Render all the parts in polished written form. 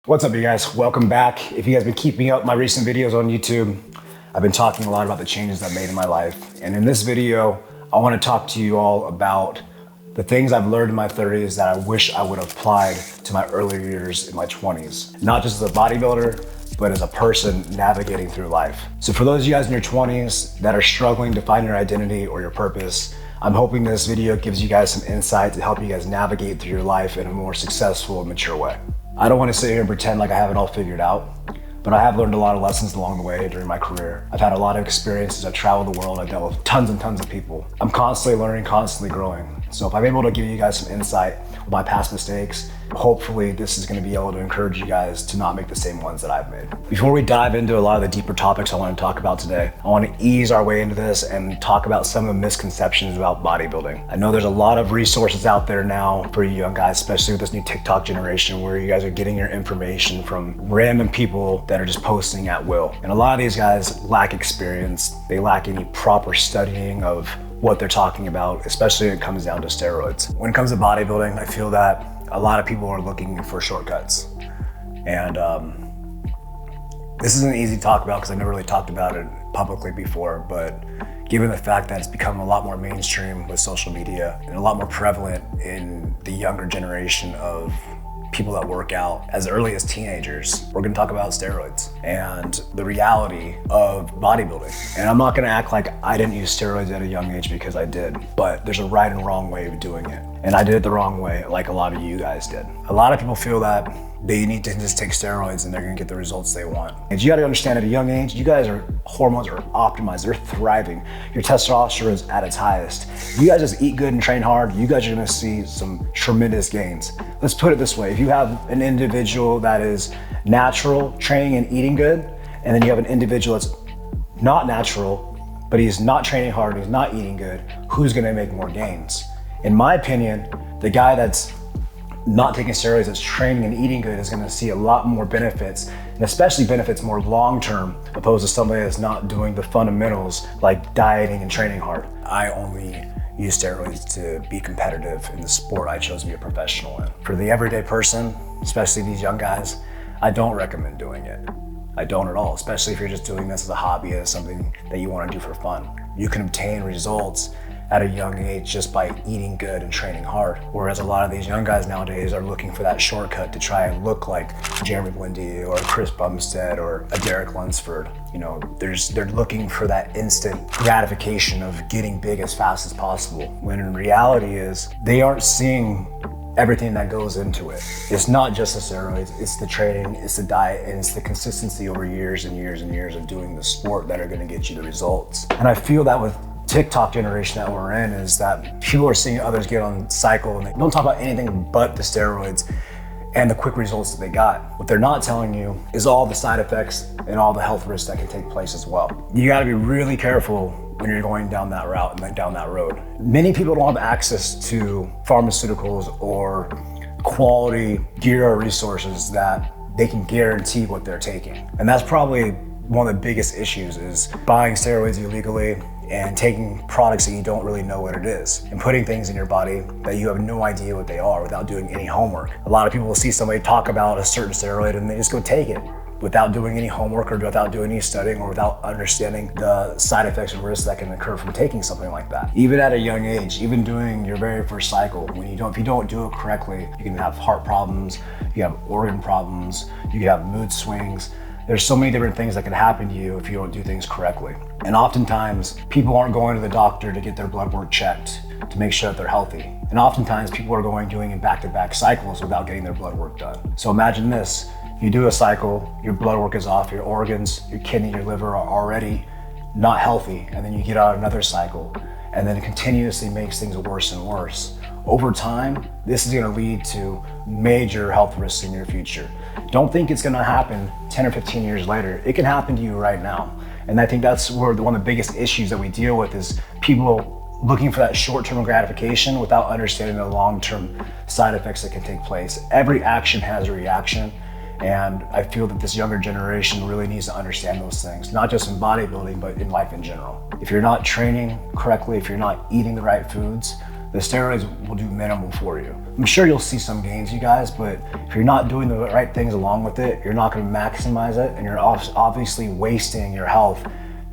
What's up, you guys? Welcome back. If you guys been keeping up my recent videos on YouTube, I've been talking a lot about the changes I've made in my life. And in this video, I want to talk to you all about the things I've learned in my 30s that I wish I would have applied to my earlier years in my 20s. Not just as a bodybuilder, but as a person navigating through life. So for those of you guys in your 20s that are struggling to find your identity or your purpose, I'm hoping this video gives you guys some insight to help you guys navigate through your life in a more successful and mature way. I don't want to sit here and pretend like I have it all figured out, but I have learned a lot of lessons along the way during my career. I've had a lot of experiences. I've traveled the world. I've dealt with tons and tons of people. I'm constantly learning, constantly growing. So if I'm able to give you guys some insight with my past mistakes, hopefully this is going to be able to encourage you guys to not make the same ones that I've made. Before we dive into a lot of the deeper topics I want to talk about today, I want to ease our way into this and talk about some of the misconceptions about bodybuilding. I know there's a lot of resources out there now for you young guys, especially with this new TikTok generation where you guys are getting your information from random people that are just posting at will. And a lot of these guys lack experience. They lack any proper studying of what they're talking about, especially when it comes down to steroids. When it comes to bodybuilding, I feel that a lot of people are looking for shortcuts. And this isn't easy to talk about because I've never really talked about it publicly before, but given the fact that it's become a lot more mainstream with social media and a lot more prevalent in the younger generation of people that work out as early as teenagers, we're gonna talk about steroids and the reality of bodybuilding. And I'm not gonna act like I didn't use steroids at a young age, because I did, but there's a right and wrong way of doing it. And I did it the wrong way, like a lot of you guys did. A lot of people feel that they need to just take steroids and they're gonna get the results they want. And you gotta understand, at a young age, you guys hormones are optimized, they're thriving. Your testosterone is at its highest. You guys just eat good and train hard, you guys are gonna see some tremendous gains. Let's put it this way, if you have an individual that is natural, training and eating good, and then you have an individual that's not natural, but he's not training hard, he's not eating good, who's gonna make more gains? In my opinion, the guy that's not taking steroids, that's training and eating good, is gonna see a lot more benefits, and especially benefits more long-term, opposed to somebody that's not doing the fundamentals like dieting and training hard. I only use steroids to be competitive in the sport I chose to be a professional in. For the everyday person, especially these young guys, I don't recommend doing it. I don't at all, especially if you're just doing this as a hobby, as something that you wanna do for fun. You can obtain results at a young age just by eating good and training hard. Whereas a lot of these young guys nowadays are looking for that shortcut to try and look like Jeremy Buendia or Chris Bumstead or a Derek Lunsford. You know, they're looking for that instant gratification of getting big as fast as possible, when in reality is they aren't seeing everything that goes into it. It's not just the steroids, it's the training, it's the diet, and it's the consistency over years and years and years of doing the sport that are gonna get you the results. And I feel that with TikTok generation that we're in, is that people are seeing others get on cycle and they don't talk about anything but the steroids and the quick results that they got. What they're not telling you is all the side effects and all the health risks that can take place as well. You gotta be really careful when you're going down that route and down that road. Many people don't have access to pharmaceuticals or quality gear or resources that they can guarantee what they're taking. And that's probably one of the biggest issues, is buying steroids illegally and taking products that you don't really know what it is, and putting things in your body that you have no idea what they are without doing any homework. A lot of people will see somebody talk about a certain steroid and they just go take it without doing any homework or without doing any studying or without understanding the side effects and risks that can occur from taking something like that. Even at a young age, even doing your very first cycle, if you don't do it correctly, you can have heart problems, you have organ problems, you can have mood swings. There's so many different things that can happen to you if you don't do things correctly. And oftentimes, people aren't going to the doctor to get their blood work checked to make sure that they're healthy. And oftentimes, people are doing in back-to-back cycles without getting their blood work done. So imagine this, you do a cycle, your blood work is off, your organs, your kidney, your liver are already not healthy, and then you get out another cycle, and then it continuously makes things worse and worse. Over time, this is gonna lead to major health risks in your future. Don't think it's gonna happen 10 or 15 years later. It can happen to you right now. And I think that's where one of the biggest issues that we deal with is people looking for that short-term gratification without understanding the long-term side effects that can take place. Every action has a reaction. And I feel that this younger generation really needs to understand those things, not just in bodybuilding, but in life in general. If you're not training correctly, if you're not eating the right foods, the steroids will do minimal for you. I'm sure you'll see some gains, you guys, but if you're not doing the right things along with it, you're not gonna maximize it, and you're obviously wasting your health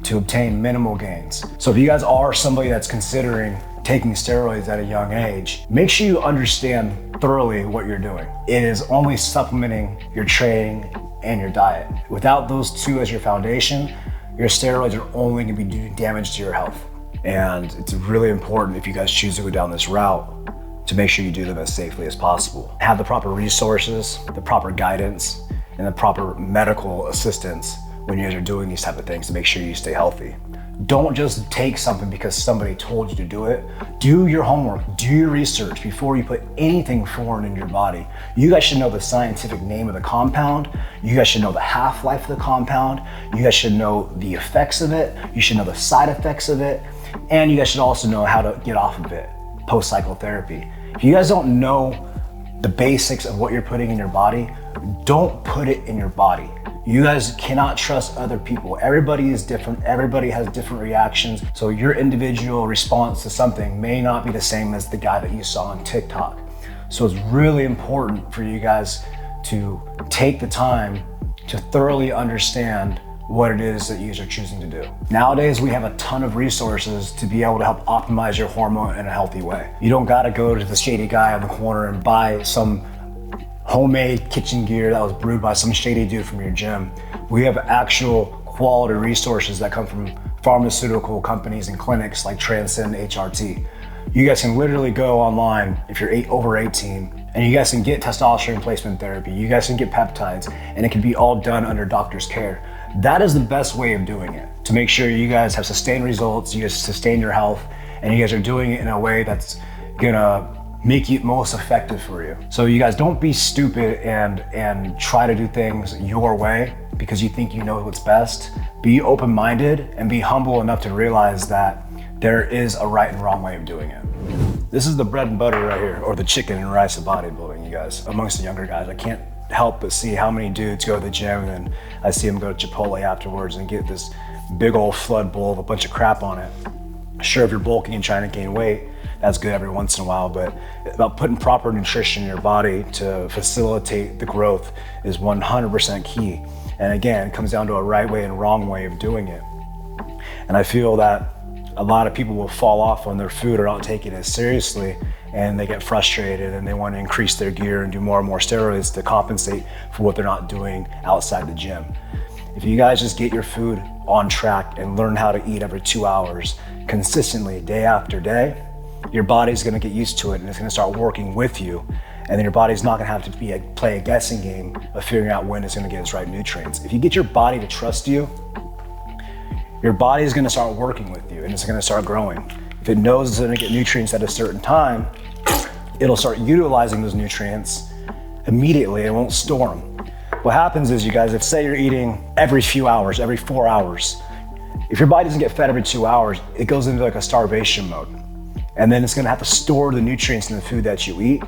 to obtain minimal gains. So if you guys are somebody that's considering taking steroids at a young age, make sure you understand thoroughly what you're doing. It is only supplementing your training and your diet. Without those two as your foundation, your steroids are only gonna be doing damage to your health. And it's really important, if you guys choose to go down this route, to make sure you do them as safely as possible. Have the proper resources, the proper guidance, and the proper medical assistance when you guys are doing these type of things to make sure you stay healthy. Don't just take something because somebody told you to do it. Do your homework, do your research before you put anything foreign in your body. You guys should know the scientific name of the compound. You guys should know the half-life of the compound. You guys should know the effects of it. You should know the side effects of it. And you guys should also know how to get off of it post-psychotherapy. If you guys don't know the basics of what you're putting in your body, don't put it in your body. You guys cannot trust other people. Everybody is different. Everybody has different reactions. So your individual response to something may not be the same as the guy that you saw on TikTok. So it's really important for you guys to take the time to thoroughly understand what it is that you are choosing to do. Nowadays, we have a ton of resources to be able to help optimize your hormone in a healthy way. You don't gotta go to the shady guy on the corner and buy some homemade kitchen gear that was brewed by some shady dude from your gym. We have actual quality resources that come from pharmaceutical companies and clinics like Transcend HRT. You guys can literally go online if you're over 18, and you guys can get testosterone replacement therapy. You guys can get peptides, and it can be all done under doctor's care. That is the best way of doing it, to make sure you guys have sustained results, you guys sustain your health, and you guys are doing it in a way that's gonna make it most effective for you. So you guys don't be stupid and try to do things your way because you think you know what's best. Be open-minded and be humble enough to realize that there is a right and wrong way of doing it. This is the bread and butter right here, or the chicken and rice of bodybuilding, you guys. Amongst the younger guys, I can't help but see how many dudes go to the gym and I see them go to Chipotle afterwards and get this big old flood bowl of a bunch of crap on it. Sure, if you're bulking and trying to gain weight, that's good every once in a while, but about putting proper nutrition in your body to facilitate the growth is 100% key. And again, it comes down to a right way and wrong way of doing it. And I feel that a lot of people will fall off on their food or not take it as seriously, and they get frustrated and they want to increase their gear and do more and more steroids to compensate for what they're not doing outside the gym. If you guys just get your food on track and learn how to eat every 2 hours consistently, day after day, your body's gonna get used to it and it's gonna start working with you. And then your body's not gonna have to play a guessing game of figuring out when it's gonna get its right nutrients. If you get your body to trust you, your body is gonna start working with you and it's gonna start growing. If it knows it's gonna get nutrients at a certain time, it'll start utilizing those nutrients immediately. It won't store them. What happens is, you guys, if say you're eating every few hours, every 4 hours, if your body doesn't get fed every 2 hours, it goes into like a starvation mode. And then it's gonna have to store the nutrients in the food that you eat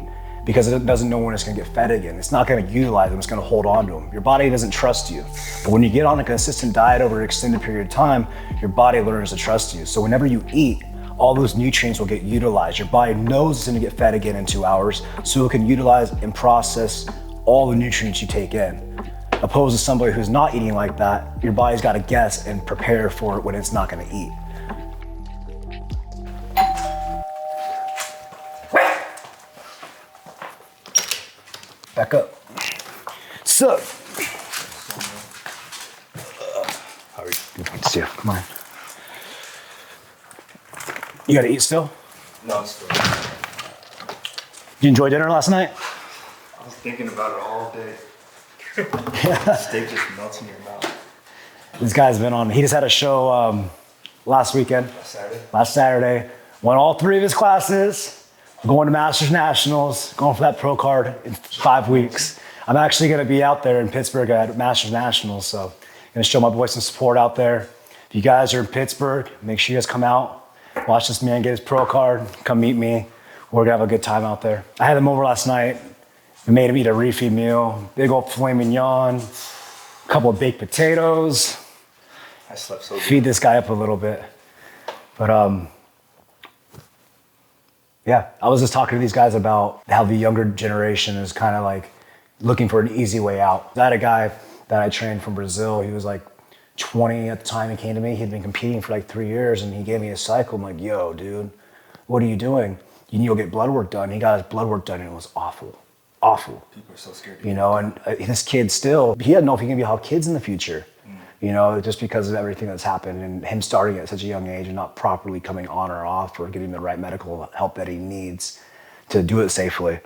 because it doesn't know when it's gonna get fed again. It's not gonna utilize them, it's gonna hold on to them. Your body doesn't trust you. But when you get on a consistent diet over an extended period of time, your body learns to trust you. So whenever you eat, all those nutrients will get utilized. Your body knows it's gonna get fed again in 2 hours, so it can utilize and process all the nutrients you take in. Opposed to somebody who's not eating like that, your body's gotta guess and prepare for it when it's not gonna eat. Back up. So, how are you? Good to see you. Come on. You gotta eat still? No, still. You enjoy dinner last night? I was thinking about it all day. Yeah. Steak just melts in your mouth. This guy's been on, he just had a show last weekend. Last Saturday. Won all 3 of his classes. Going to Masters Nationals, going for that pro card in 5 weeks. I'm actually gonna be out there in Pittsburgh at Masters Nationals, so I'm gonna show my boys some support out there. If you guys are in Pittsburgh, make sure you guys come out, watch this man get his pro card, come meet me. We're gonna have a good time out there. I had him over last night. We made him eat a refeed meal, big old filet mignon, a couple of baked potatoes. I slept so good. Feed this guy up a little bit. But Yeah, I was just talking to these guys about how the younger generation is kind of like looking for an easy way out. I had a guy that I trained from Brazil. He was like 20 at the time he came to me. He'd been competing for like 3 years and he gave me a cycle. I'm like, yo, dude, what are you doing? You need to go get blood work done. He got his blood work done and it was awful. Awful. People are so scared. You know, and this kid still, he doesn't know if he can have kids in the future. You know, just because of everything that's happened and him starting at such a young age and not properly coming on or off or getting the right medical help that he needs to do it safely.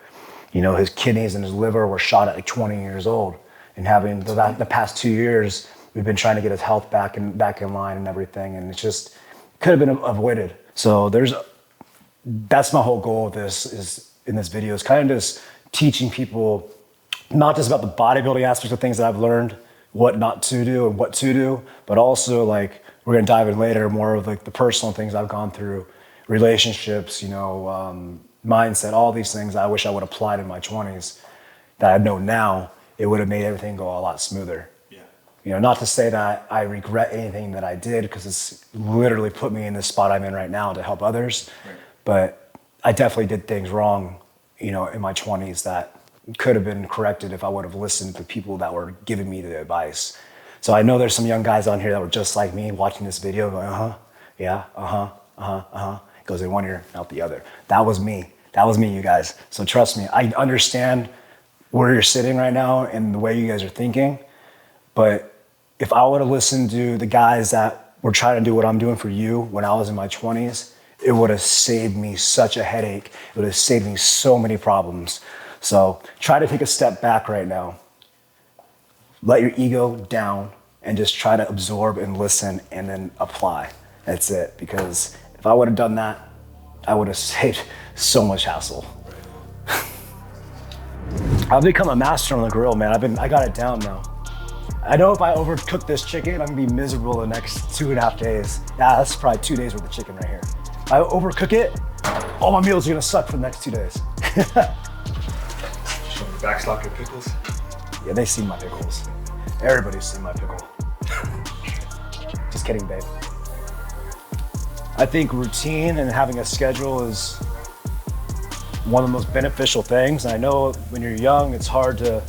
You know, his kidneys and his liver were shot at like 20 years old, and having the past 2 years, we've been trying to get his health back in line and everything, and it's just could have been avoided. So that's my whole goal with this is in this video is kind of just teaching people not just about the bodybuilding aspects of things that I've learned, what not to do and what to do, but also like we're gonna dive in later more of like the personal things I've gone through, relationships, you know, mindset, all these things I wish I would have applied in my 20s that I know now, it would have made everything go a lot smoother. Yeah. You know, not to say that I regret anything that I did because it's literally put me in this spot I'm in right now to help others, right. But I definitely did things wrong, you know, in my 20s that could have been corrected if I would have listened to people that were giving me the advice. So I know there's some young guys on here that were just like me watching this video going, yeah, It goes in one ear, out the other. That was me, you guys. So trust me, I understand where you're sitting right now and the way you guys are thinking. But if I would have listened to the guys that were trying to do what I'm doing for you when I was in my 20s, it would have saved me such a headache. It would have saved me so many problems. So try to take a step back right now. Let your ego down and just try to absorb and listen and then apply. That's it. Because if I would have done that, I would have saved so much hassle. I've become a master on the grill, man. I got it down now. I know if I overcook this chicken, I'm gonna be miserable the next 2.5 days. Yeah, that's probably 2 days worth of chicken right here. If I overcook it, all my meals are gonna suck for the next 2 days. Backstock your pickles? Yeah, they see my pickles. Everybody's seen my pickle. Just kidding, babe. I think routine and having a schedule is one of the most beneficial things. And I know when you're young, it's hard to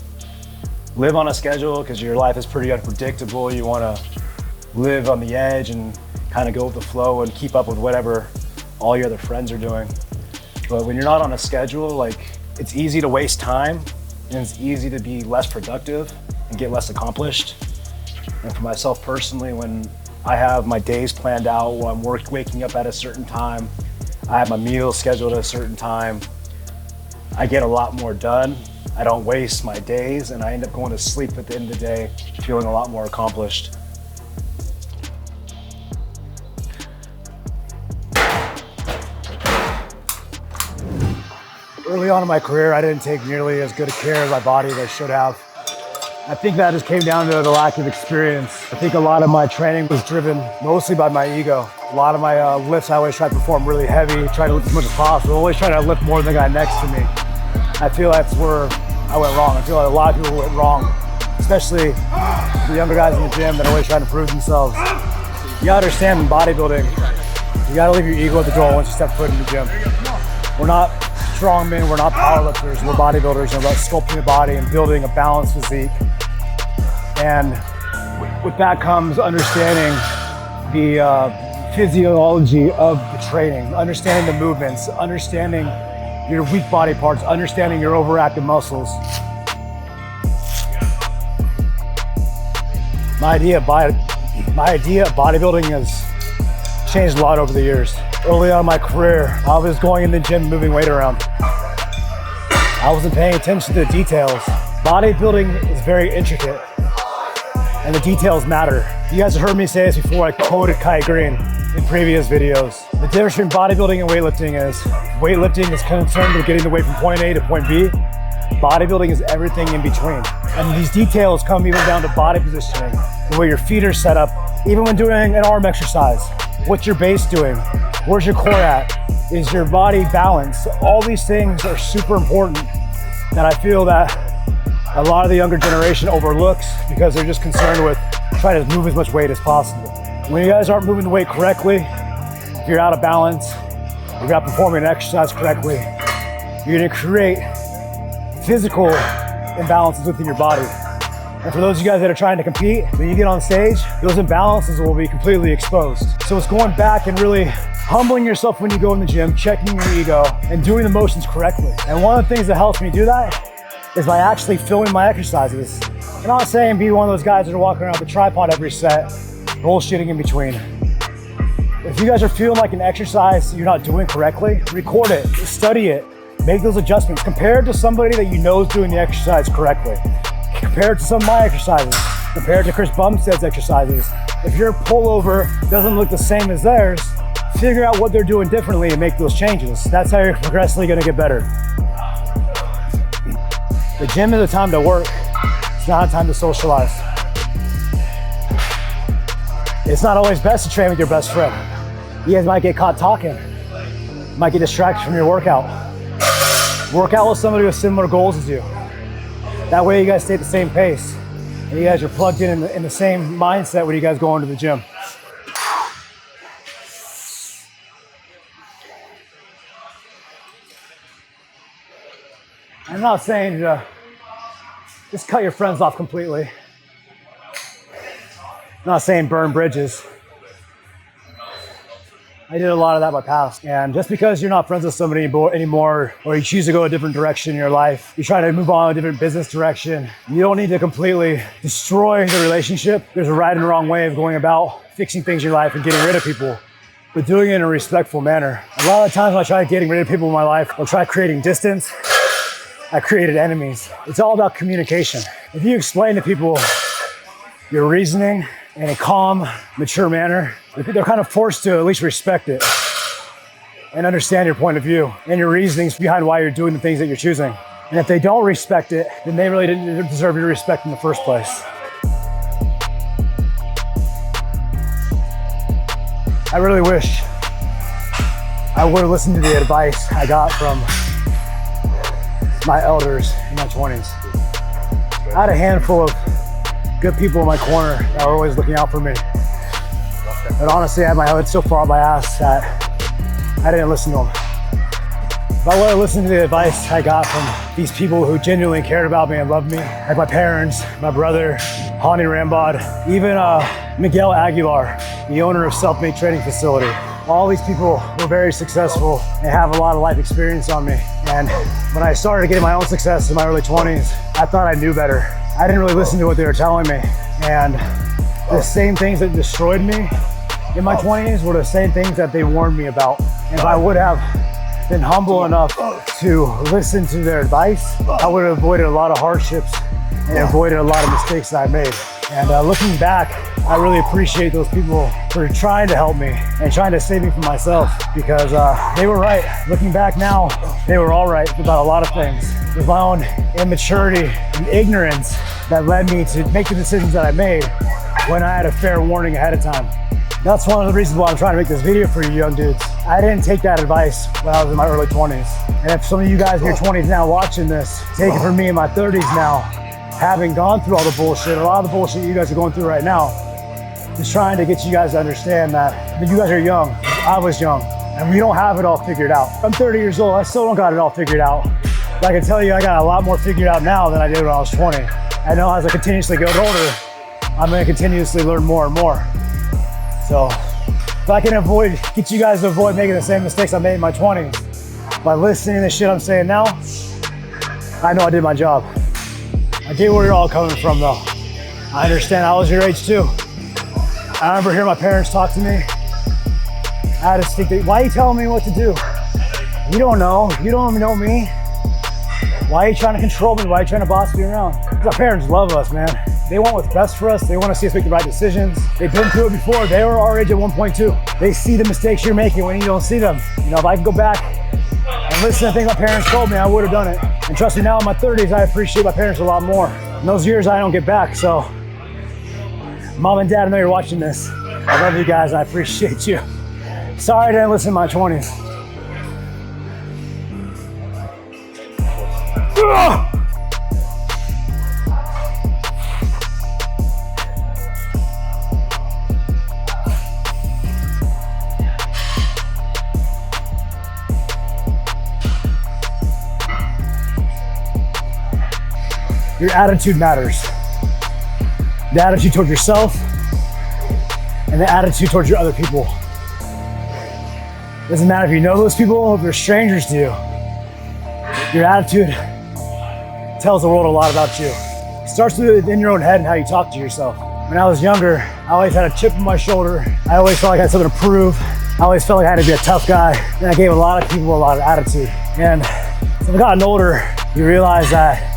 live on a schedule because your life is pretty unpredictable. You want to live on the edge and kind of go with the flow and keep up with whatever all your other friends are doing. But when you're not on a schedule, like, it's easy to waste time and it's easy to be less productive and get less accomplished. And for myself personally, when I have my days planned out, when I'm waking up at a certain time, I have my meals scheduled at a certain time, I get a lot more done. I don't waste my days and I end up going to sleep at the end of the day feeling a lot more accomplished. Early on in my career, I didn't take nearly as good a care of my body as I should have. I think that just came down to the lack of experience. I think a lot of my training was driven mostly by my ego. A lot of my lifts, I always try to perform really heavy, try to lift as much as possible, always try to lift more than the guy next to me. I feel that's where I went wrong. I feel like a lot of people went wrong, especially the younger guys in the gym that are always trying to prove themselves. You gotta understand in bodybuilding, you gotta leave your ego at the door once you step foot in the gym. We're not strongmen, we're not powerlifters, we're bodybuilders, and about sculpting the body and building a balanced physique. And with that comes understanding the physiology of the training, understanding the movements, understanding your weak body parts, understanding your overactive muscles. My idea of bodybuilding has changed a lot over the years. Early on in my career, I was going in the gym, moving weight around. I wasn't paying attention to the details. Bodybuilding is very intricate, and the details matter. You guys have heard me say this before. I quoted Kai Green in previous videos. The difference between bodybuilding and weightlifting is concerned with getting the weight from point A to point B. Bodybuilding is everything in between. And these details come even down to body positioning, the way your feet are set up, even when doing an arm exercise. What's your base doing? Where's your core at? Is your body balanced? All these things are super important that I feel that a lot of the younger generation overlooks because they're just concerned with trying to move as much weight as possible. When you guys aren't moving the weight correctly, if you're out of balance, You're not performing an exercise correctly. You're gonna create physical imbalances within your body. And for those of you guys that are trying to compete, when you get on stage, those imbalances will be completely exposed. So it's going back and really humbling yourself when you go in the gym, checking your ego, and doing the motions correctly. And one of the things that helps me do that is by actually filming my exercises. I'm not saying be one of those guys that are walking around with a tripod every set, bullshitting in between. If you guys are feeling like an exercise you're not doing correctly, record it, study it, make those adjustments. Compare it to somebody that you know is doing the exercise correctly. Compare it to some of my exercises. Compare it to Chris Bumstead's exercises. If your pullover doesn't look the same as theirs, figure out what they're doing differently and make those changes. That's how you're progressively gonna get better. The gym is a time to work. It's not a time to socialize. It's not always best to train with your best friend. You guys might get caught talking. Might get distracted from your workout. Work out with somebody with similar goals as you. That way you guys stay at the same pace. And you guys are plugged in the same mindset when you guys go into the gym. I'm not saying to just cut your friends off completely. I'm not saying burn bridges. I did a lot of that in my past. And just because you're not friends with somebody anymore, or you choose to go a different direction in your life, you try to move on a different business direction, you don't need to completely destroy the relationship. There's a right and wrong way of going about fixing things in your life and getting rid of people, but doing it in a respectful manner. A lot of the times when I try getting rid of people in my life, I'll try creating distance. I created enemies. It's all about communication. If you explain to people your reasoning in a calm, mature manner, they're kind of forced to at least respect it and understand your point of view and your reasonings behind why you're doing the things that you're choosing. And if they don't respect it, then they really didn't deserve your respect in the first place. I really wish I would have listened to the advice I got from my elders in my 20s. I had a handful of good people in my corner that were always looking out for me. But honestly, I had my head so far up my ass that I didn't listen to them. If I would have listened to the advice I got from these people who genuinely cared about me and loved me, like my parents, my brother, Hani Rambod, even Miguel Aguilar, the owner of Self-Made Training Facility. All these people were very successful and have a lot of life experience on me. And when I started getting my own success in my early 20s, I thought I knew better. I didn't really listen to what they were telling me. And the same things that destroyed me in my 20s were the same things that they warned me about. And if I would have been humble enough to listen to their advice, I would have avoided a lot of hardships and avoided a lot of mistakes that I made. And looking back, I really appreciate those people for trying to help me and trying to save me from myself, because they were right. Looking back now, they were all right about a lot of things. It was my own immaturity and ignorance that led me to make the decisions that I made when I had a fair warning ahead of time. That's one of the reasons why I'm trying to make this video for you young dudes. I didn't take that advice when I was in my early 20s. And if some of you guys in your 20s now watching this, take it from me in my 30s now, having gone through all the bullshit, a lot of the bullshit you guys are going through right now, just trying to get you guys to understand that you guys are young. I was young, and we don't have it all figured out. I'm 30 years old, I still don't got it all figured out. But I can tell you I got a lot more figured out now than I did when I was 20. I know as I continuously get older, I'm gonna continuously learn more and more. So if I can get you guys to avoid making the same mistakes I made in my 20s by listening to the shit I'm saying now, I know I did my job. I get where you're all coming from though. I understand I was your age too. I remember hearing my parents talk to me. I had to speak to, why are you telling me what to do? You don't know, you don't even know me. Why are you trying to control me? Why are you trying to boss me around? Our parents love us, man. They want what's best for us. They want to see us make the right decisions. They've been through it before. They were our age at 1.2. They see the mistakes you're making when you don't see them. You know, if I could go back and listen to things my parents told me, I would have done it. And trust me, now in my 30s, I appreciate my parents a lot more. And those years I don't get back, so Mom and Dad, I know you're watching this. I love you guys, I appreciate you. Sorry I didn't listen in my 20s. Ugh! Your attitude matters. The attitude towards yourself and the attitude towards your other people. Doesn't matter if you know those people or if they're strangers to you. Your attitude tells the world a lot about you. It starts within your own head and how you talk to yourself. When I was younger, I always had a chip on my shoulder. I always felt like I had something to prove. I always felt like I had to be a tough guy. And I gave a lot of people a lot of attitude. And as I've gotten older, you realize that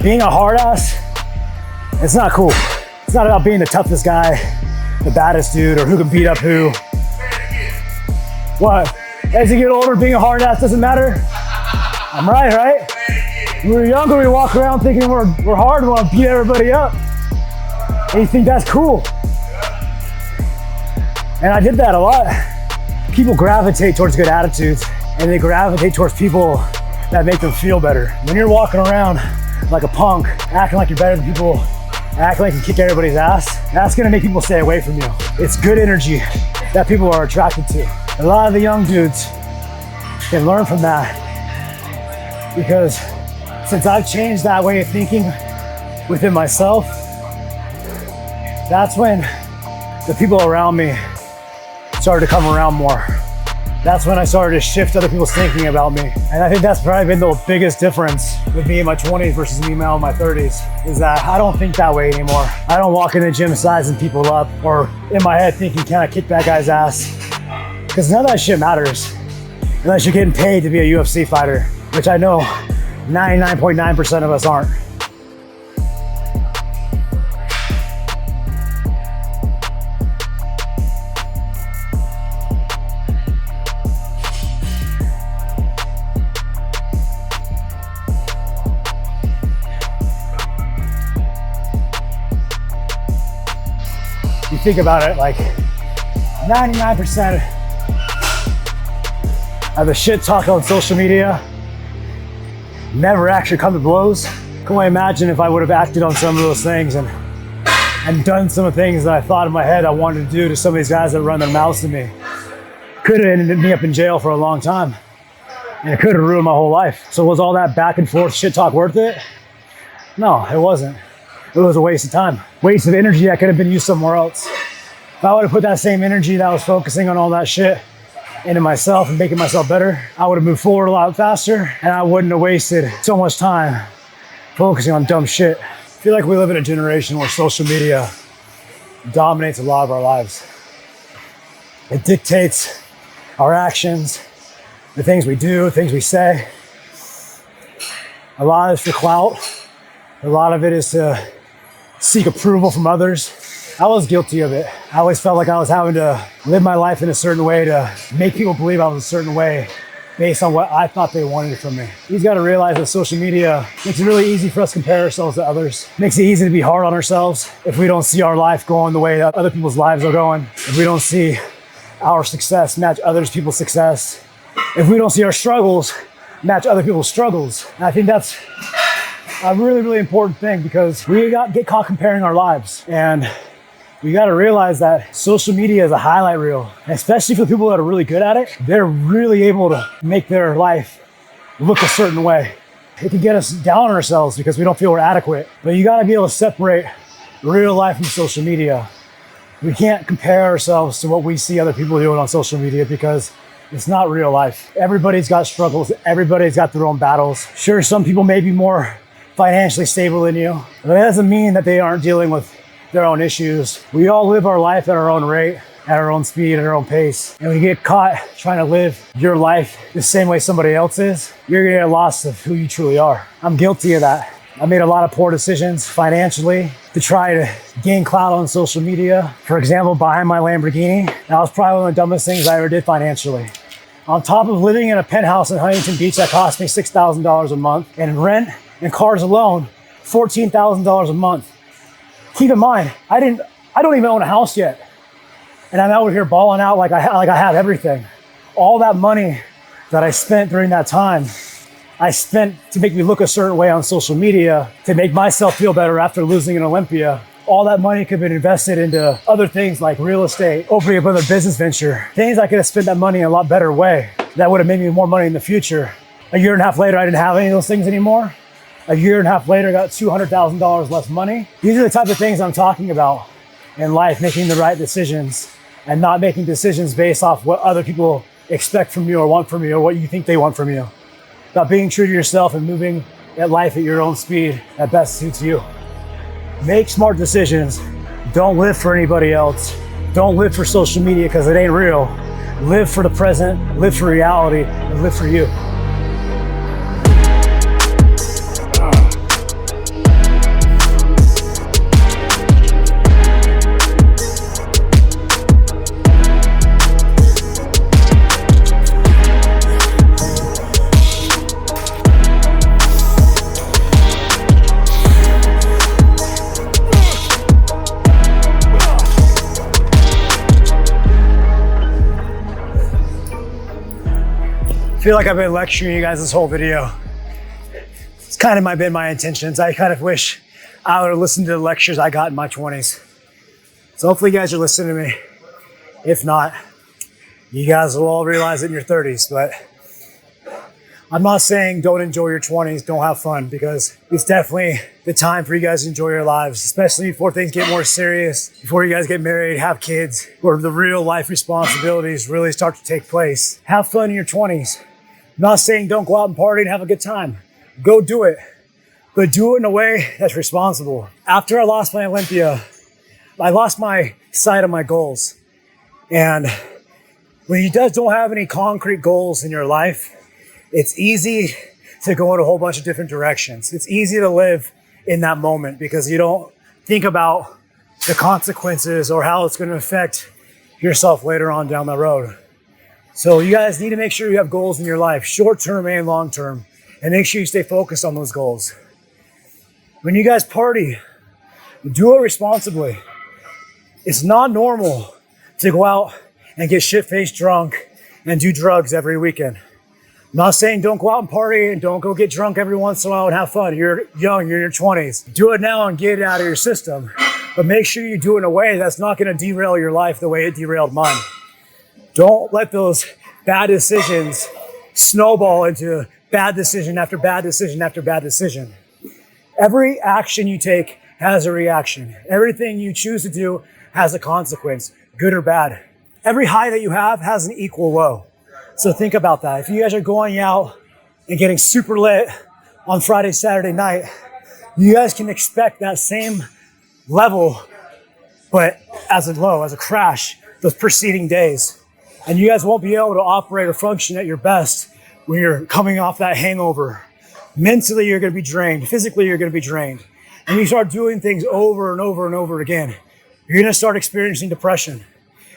being a hard ass, it's not cool. It's not about being the toughest guy, the baddest dude, or who can beat up who. What? As you get older, being a hard ass doesn't matter? I'm right? When we were younger, we walk around thinking we're hard and want to beat everybody up. And you think that's cool. And I did that a lot. People gravitate towards good attitudes, and they gravitate towards people that make them feel better. When you're walking around like a punk, acting like you're better than people, acting like you kick everybody's ass, that's gonna make people stay away from you. It's good energy that people are attracted to. A lot of the young dudes can learn from that, because since I've changed that way of thinking within myself, that's when the people around me started to come around more. That's when I started to shift other people's thinking about me. And I think that's probably been the biggest difference with me in my 20s versus me now in my 30s, is that I don't think that way anymore. I don't walk in the gym sizing people up or in my head thinking, can I kick that guy's ass? Because none of that shit matters unless you're getting paid to be a UFC fighter, which I know 99.9% of us aren't. You think about it, like 99% of the shit talk on social media never actually come to blows. Can only imagine if I would have acted on some of those things and done some of the things that I thought in my head I wanted to do to some of these guys that run their mouths to me. Could have ended me up in jail for a long time, and it could have ruined my whole life. So was all that back and forth shit talk worth it? No, it wasn't. It was a waste of time, waste of energy that could have been used somewhere else. If I would have put that same energy that I was focusing on all that shit into myself and making myself better, I would have moved forward a lot faster, and I wouldn't have wasted so much time focusing on dumb shit. I feel like we live in a generation where social media dominates a lot of our lives. It dictates our actions, the things we do, the things we say. A lot is for clout. A lot of it is to seek approval from others. I was guilty of it. I always felt like I was having to live my life in a certain way to make people believe I was a certain way based on what I thought they wanted from me. You just gotta realize that social media makes it really easy for us to compare ourselves to others. Makes it easy to be hard on ourselves if we don't see our life going the way that other people's lives are going. If we don't see our success match other people's success. If we don't see our struggles match other people's struggles. And I think that's a really, really important thing, because we get caught comparing our lives, and we got to realize that social media is a highlight reel, and especially for the people that are really good at it. They're really able to make their life look a certain way. It can get us down on ourselves because we don't feel we're adequate, but you got to be able to separate real life from social media. We can't compare ourselves to what we see other people doing on social media, because it's not real life. Everybody's got struggles. Everybody's got their own battles. Sure, some people may be more financially stable than you, but that doesn't mean that they aren't dealing with their own issues. We all live our life at our own rate, at our own speed, at our own pace. And when you get caught trying to live your life the same way somebody else is, you're gonna get lost of who you truly are. I'm guilty of that. I made a lot of poor decisions financially to try to gain clout on social media. For example, buying my Lamborghini. That was probably one of the dumbest things I ever did financially. On top of living in a penthouse in Huntington Beach that cost me $6,000 a month, and rent and cars alone, $14,000 a month. Keep in mind, I don't even own a house yet, and I'm out here balling out like I have everything. All that money that I spent during that time, I spent to make me look a certain way on social media, to make myself feel better after losing in Olympia. All that money could have been invested into other things like real estate, opening up another business venture, things I could have spent that money in a lot better way that would have made me more money in the future. A year and a half later, I didn't have any of those things anymore. a year and a half later, got $200,000 less money. These are the type of things I'm talking about in life, making the right decisions and not making decisions based off what other people expect from you or want from you or what you think they want from you. About being true to yourself and moving at life at your own speed that best suits you. Make smart decisions. Don't live for anybody else. Don't live for social media because it ain't real. Live for the present, live for reality, and live for you. I feel like I've been lecturing you guys this whole video. It's kind of been my intentions. I kind of wish I would have listened to the lectures I got in my 20s. So hopefully you guys are listening to me. If not, you guys will all realize it in your 30s. But I'm not saying don't enjoy your 20s, don't have fun, because it's definitely the time for you guys to enjoy your lives, especially before things get more serious, before you guys get married, have kids, where the real life responsibilities really start to take place. Have fun in your 20s. I'm not saying don't go out and party and have a good time. Go do it, but do it in a way that's responsible. After I lost my Olympia, I lost my sight on my goals. And when you just don't have any concrete goals in your life, it's easy to go in a whole bunch of different directions. It's easy to live in that moment because you don't think about the consequences or how it's going to affect yourself later on down the road. So you guys need to make sure you have goals in your life, short-term and long-term, and make sure you stay focused on those goals. When you guys party, do it responsibly. It's not normal to go out and get shit-faced drunk and do drugs every weekend. I'm not saying don't go out and party and don't go get drunk every once in a while and have fun. You're young, you're in your 20s. Do it now and get it out of your system. But make sure you do it in a way that's not going to derail your life the way it derailed mine. Don't let those bad decisions snowball into bad decision after bad decision after bad decision. Every action you take has a reaction. Everything you choose to do has a consequence, good or bad. Every high that you have has an equal low. So think about that. If you guys are going out and getting super lit on Friday, Saturday night, you guys can expect that same level, but as a low, as a crash, those preceding days. And you guys won't be able to operate or function at your best when you're coming off that hangover. Mentally, you're going to be drained. Physically, you're going to be drained. And you start doing things over and over and over again, you're going to start experiencing depression.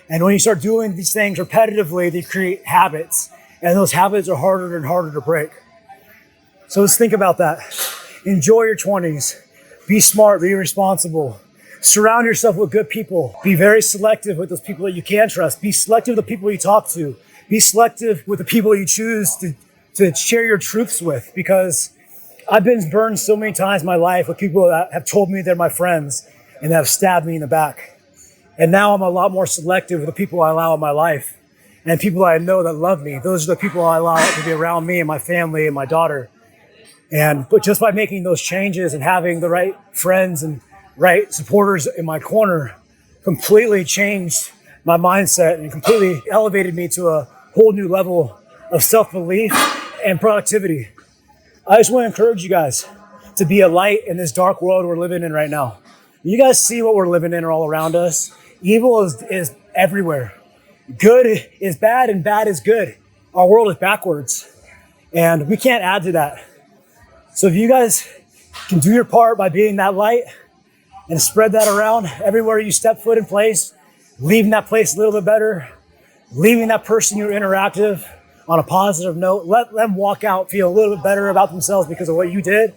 And when you start doing these things repetitively, they create habits. And those habits are harder and harder to break. So let's think about that. Enjoy your 20s. Be smart, be responsible. Surround yourself with good people. Be very selective with those people that you can trust. Be selective with the people you talk to. Be selective with the people you choose to share your truths with, because I've been burned so many times in my life with people that have told me they're my friends and that have stabbed me in the back. And now I'm a lot more selective with the people I allow in my life and people I know that love me. Those are the people I allow to be around me and my family and my daughter. But just by making those changes and having the right friends and right supporters in my corner completely changed my mindset and completely elevated me to a whole new level of self-belief and productivity. I just want to encourage you guys to be a light in this dark world we're living in right now. You guys see what we're living in all around us. Evil is everywhere. Good is bad and bad is good. Our world is backwards and we can't add to that. So if you guys can do your part by being that light and spread that around everywhere you step foot in place, leaving that place a little bit better, leaving that person you're interactive on a positive note, let them walk out, feel a little bit better about themselves because of what you did.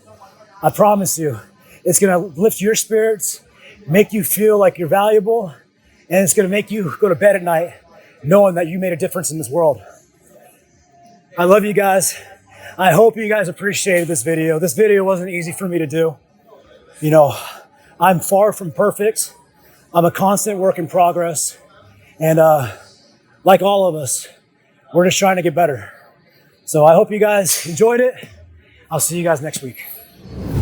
I promise you, it's going to lift your spirits, make you feel like you're valuable, and it's going to make you go to bed at night knowing that you made a difference in this world. I love you guys. I hope you guys appreciated this video. This video wasn't easy for me to do. You know, I'm far from perfect. I'm a constant work in progress. And like all of us, we're just trying to get better. So I hope you guys enjoyed it. I'll see you guys next week. much.